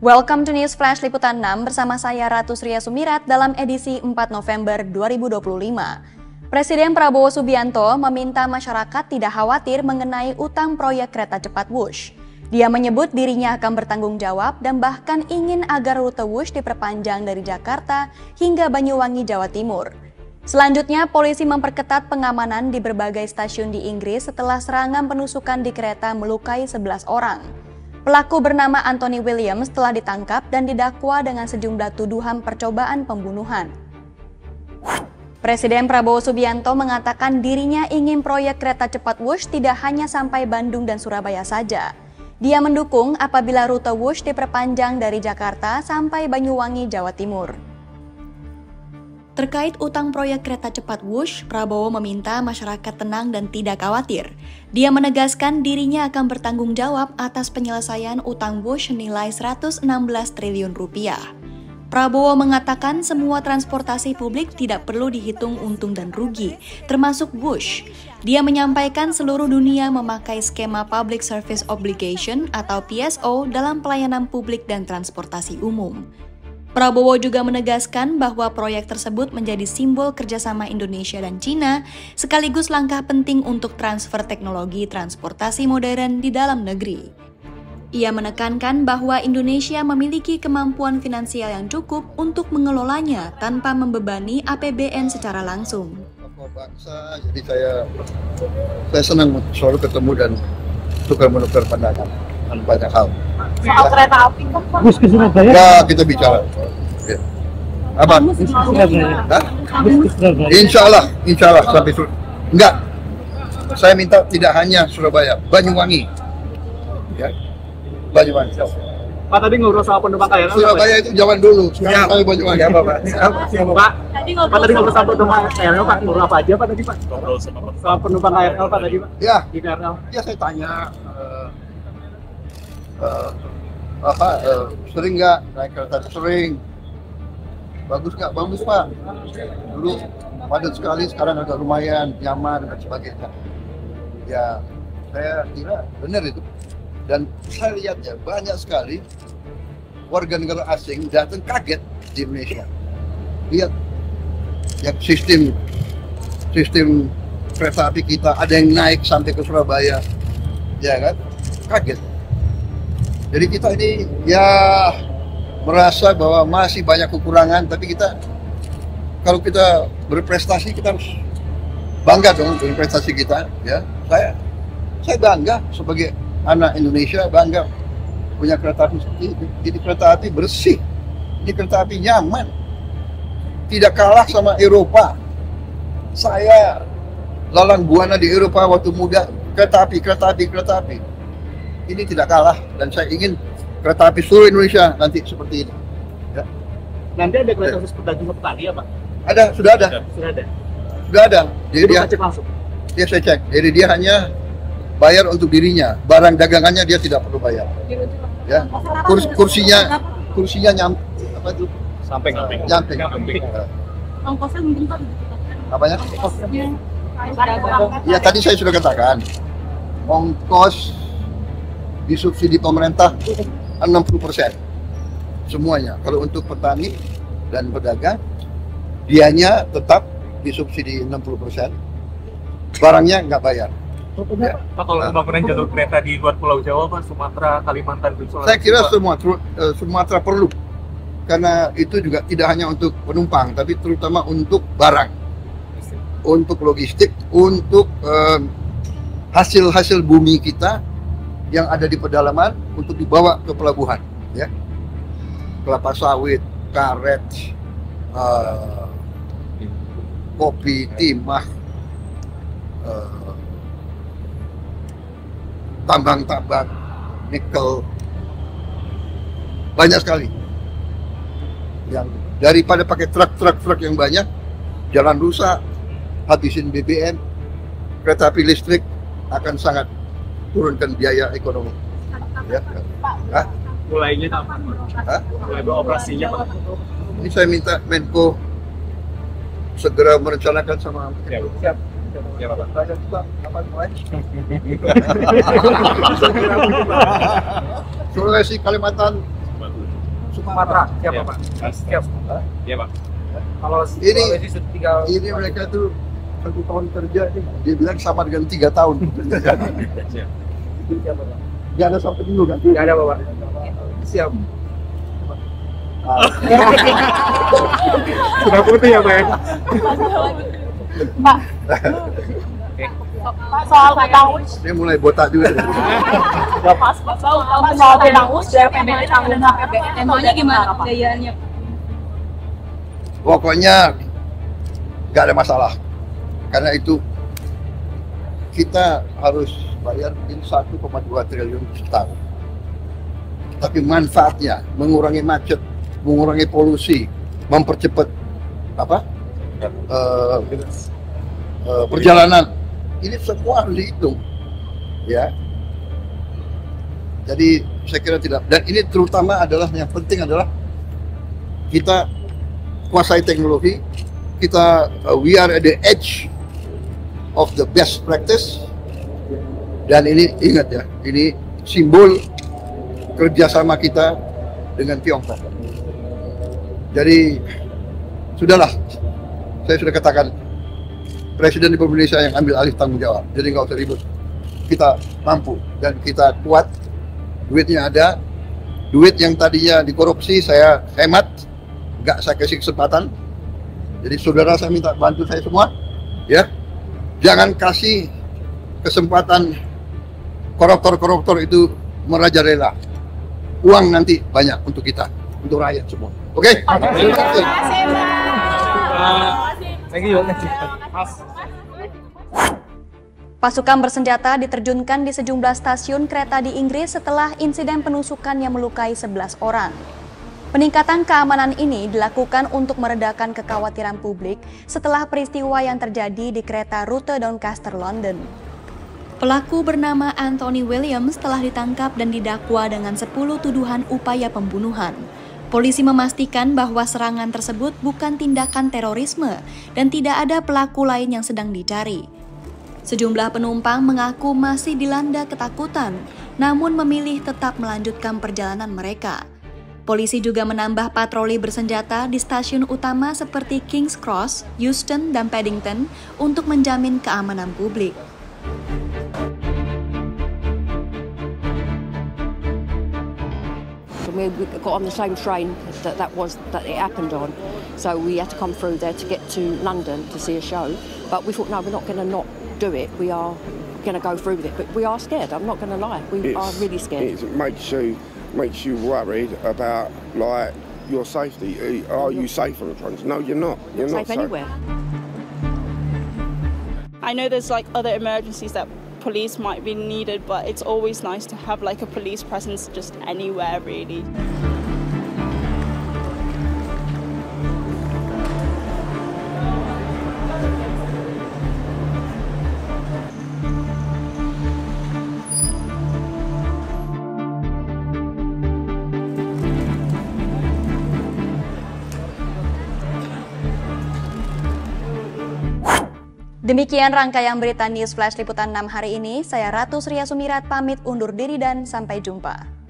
Welcome to News Flash Liputan 6 bersama saya Ratu Sria Sumirat dalam edisi 4 November 2025. Presiden Prabowo Subianto meminta masyarakat tidak khawatir mengenai utang proyek kereta cepat Wush. Dia menyebut dirinya akan bertanggung jawab dan bahkan ingin agar rute Wush diperpanjang dari Jakarta hingga Banyuwangi, Jawa Timur. Selanjutnya, polisi memperketat pengamanan di berbagai stasiun di Inggris setelah serangan penusukan di kereta melukai 11 orang. Pelaku bernama Anthony Williams telah ditangkap dan didakwa dengan sejumlah tuduhan percobaan pembunuhan. Presiden Prabowo Subianto mengatakan dirinya ingin proyek kereta cepat Wush tidak hanya sampai Bandung dan Surabaya saja. Dia mendukung apabila rute Wush diperpanjang dari Jakarta sampai Banyuwangi, Jawa Timur. Terkait utang proyek kereta cepat Wush, Prabowo meminta masyarakat tenang dan tidak khawatir. Dia menegaskan dirinya akan bertanggung jawab atas penyelesaian utang Wush senilai 116 triliun rupiah. Prabowo mengatakan semua transportasi publik tidak perlu dihitung untung dan rugi, termasuk Wush. Dia menyampaikan seluruh dunia memakai skema Public Service Obligation atau PSO dalam pelayanan publik dan transportasi umum. Prabowo juga menegaskan bahwa proyek tersebut menjadi simbol kerjasama Indonesia dan Cina, sekaligus langkah penting untuk transfer teknologi transportasi modern di dalam negeri. Ia menekankan bahwa Indonesia memiliki kemampuan finansial yang cukup untuk mengelolanya tanpa membebani APBN secara langsung. Bangsa, jadi saya senang selalu ketemu dan tukar-menukar pandangan banyak hal. Soal kereta api kan Pak? Bus ke Surabaya? Ya, kita bicara. Ya. Apa? Bus ke Surabaya. Insya Allah sampai enggak. Saya minta tidak hanya Surabaya, Banyuwangi. Ya. Banyuwangi. Pak, tadi ngobrol sama penumpang KRL. Surabaya itu zaman dulu, sekarang kami Banyuwangi. Ya, Pak. Pak, tadi ngobrol sama penumpang KRL, Pak. Ngobrol apa aja, Pak, tadi, Pak? Ngobrol sama penumpang KRL, Pak, tadi, Pak? Ya. Di KRL. Ya, saya tanya sering nggak naik kereta? Sering. Bagus nggak? Bagus, Pak. Dulu padat sekali, sekarang agak lumayan nyaman dan sebagainya. Ya, saya kira benar itu. Dan saya lihat ya banyak sekali warga negara asing datang kaget di Indonesia. Lihat ya sistem kereta api kita, ada yang naik sampai ke Surabaya, ya kan? Kaget. Jadi kita ini ya merasa bahwa masih banyak kekurangan, tapi kalau kita berprestasi kita harus bangga dong dengan prestasi kita. Ya, saya bangga sebagai anak Indonesia, bangga punya kereta api seperti itu. Jadi kereta api bersih, ini kereta api nyaman, tidak kalah sama Eropa. Saya lalang buana di Eropa waktu muda, kereta api. Ini tidak kalah, dan saya ingin kereta api seluruh Indonesia nanti seperti ini. Ya. Nanti ada kereta khusus pedagang petani ya, Pak? Sudah ada. Jadi dia cek langsung. Dia saya cek. Jadi dia hanya bayar untuk dirinya, barang dagangannya dia tidak perlu bayar. Ya. Kursinya apa itu? Samping. Ongkosnya mungkin Pak? Apanya? Ongkosnya. Ya tadi saya sudah katakan, ongkos disubsidi pemerintah 60% semuanya. Kalau untuk petani dan pedagang, dianya tetap disubsidi 60%, barangnya nggak bayar. Ya. Pak, kalau pembangunan jalur kereta di luar Pulau Jawa, Pak, Sumatera, Kalimantan, Sulawesi, saya kira Sumatera perlu, karena itu juga tidak hanya untuk penumpang, tapi terutama untuk barang, untuk logistik, untuk hasil bumi kita yang ada di pedalaman untuk dibawa ke pelabuhan, ya, kelapa sawit, karet, kopi, timah, tambang, nikel, banyak sekali. Yang daripada pakai truk yang banyak, jalan rusak, habisin BBM, kereta api listrik akan sangat turunkan biaya ekonomi. Ya. Mulainya kapan? Mulai beroperasinya, Pak? Ini saya minta Menko segera merencanakan sama. Siap. Ya, Pak. Saya juga kapan mulai? Sulawesi, Kalimantan, Sumatera. Siapa Pak? Siap. Iya Pak. Kalau Sulawesi sudah tinggal. Ini mereka tuh 1 tahun kerja nih, dia bilang sama dengan 3 tahun. Itu siapa Pak? Gak ada sampai dulu kan? Nggak ada Bapak. Siap. Sudah putih ya Pak ya? Pak, soal utang Wush, Dia mulai botak juga. soal utang Wush, DPBD tanggung APBN, temanya gimana Pak? Gayanya? Pokoknya nggak ada masalah. Karena itu kita harus bayar mungkin 1,2 triliun setahun. Tapi manfaatnya mengurangi macet, mengurangi polusi, mempercepat perjalanan. Ini semua harus dihitung, ya. Jadi saya kira tidak. Dan ini terutama adalah yang penting adalah kita kuasai teknologi. Kita we are at the edge of the best practice. Dan ini ingat ya, ini simbol kerjasama kita dengan Tiongkok. Jadi sudahlah, saya sudah katakan Presiden Republik Indonesia yang ambil alih tanggung jawab. Jadi nggak usah ribut. Kita mampu dan kita kuat. Duitnya ada. Duit yang tadinya dikorupsi saya hemat, nggak saya kasih kesempatan. Jadi saudara saya minta bantu saya semua, ya. Jangan kasih kesempatan koruptor-koruptor itu merajalela. Uang nanti banyak untuk kita, untuk rakyat semua. Oke? Terima kasih. Thank you. Pasukan bersenjata diterjunkan di sejumlah stasiun kereta di Inggris setelah insiden penusukan yang melukai 11 orang. Peningkatan keamanan ini dilakukan untuk meredakan kekhawatiran publik setelah peristiwa yang terjadi di kereta rute Doncaster, London. Pelaku bernama Anthony Williams telah ditangkap dan didakwa dengan 10 tuduhan upaya pembunuhan. Polisi memastikan bahwa serangan tersebut bukan tindakan terorisme dan tidak ada pelaku lain yang sedang dicari. Sejumlah penumpang mengaku masih dilanda ketakutan, namun memilih tetap melanjutkan perjalanan mereka. Polisi juga menambah patroli bersenjata di stasiun utama seperti King's Cross, Euston, dan Paddington untuk menjamin keamanan publik. We got on the same train that it happened on, so we had to come through there to get to London to see a show. But we thought, no, we're not going to not do it. We are going to go through with it. But we are scared. I'm not going to lie. We are really scared. It makes you worried about like your safety. Are you safe on the trains? No, you're not. You're not safe anywhere. I know there's like other emergencies that police might be needed, but it's always nice to have like a police presence just anywhere really. Demikian rangkaian berita News Flash Liputan 6 hari ini. Saya Ratu Sria Sumirat pamit undur diri dan sampai jumpa.